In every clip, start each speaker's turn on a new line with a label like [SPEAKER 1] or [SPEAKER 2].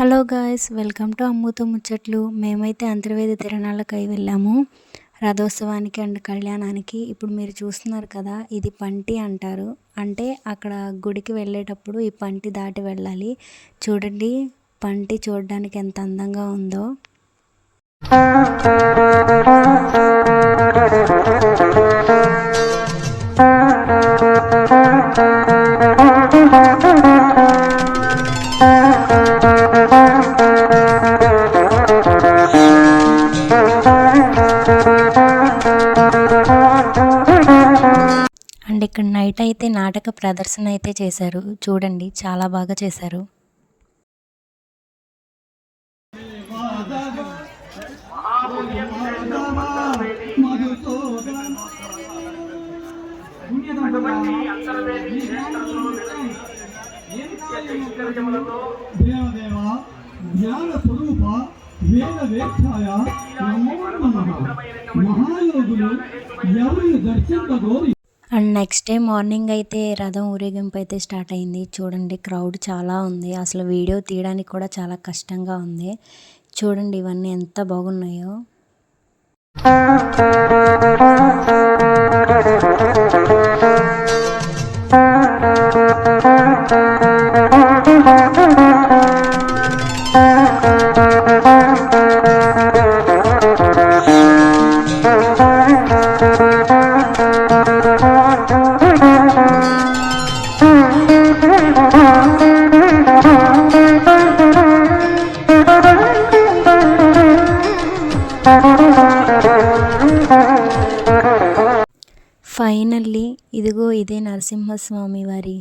[SPEAKER 1] Hello guys, welcome to అమ్ముతో ముచ్చట్లు. మేమైతే అంతర్వేది తిరణాలకై వెళ్ళాము రథోత్సవానికి అండ్ కళ్యాణానికి. ఇప్పుడు మీరు చూస్తున్నారు కదా, ఇది పంటి అంటారు. అంటే అక్కడ గుడికి వెళ్ళేటప్పుడు ఈ పంటి దాటి వెళ్ళాలి. చూడండి, పంటి చూడడానికి ఎంత అందంగా ఉందో. అండ్ ఇక్కడ నైట్ అయితే నాటక ప్రదర్శన అయితే చేశారు. చూడండి, చాలా బాగా చేశారు. అండ్ నెక్స్ట్ డే మార్నింగ్ అయితే రథం ఊరేగింపు అయితే స్టార్ట్ అయింది. చూడండి, క్రౌడ్ చాలా ఉంది. అసలు వీడియో తీయడానికి కూడా చాలా కష్టంగా ఉంది. చూడండి, ఇవన్నీ ఎంత బాగున్నాయో. ఫైనల్లీ ఇదిగో ఇదే నరసింహస్వామి వారి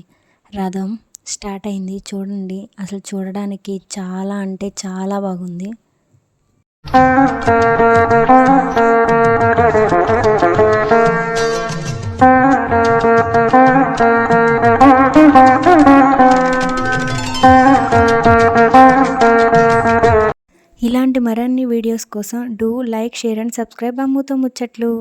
[SPEAKER 1] రథం స్టార్ట్ అయింది. చూడండి, అసలు చూడడానికి చాలా అంటే చాలా బాగుంది. ఇలాంటి మరిన్ని వీడియోస్ కోసం do like, share and subscribe అమ్ముతో ముచ్చట్లు.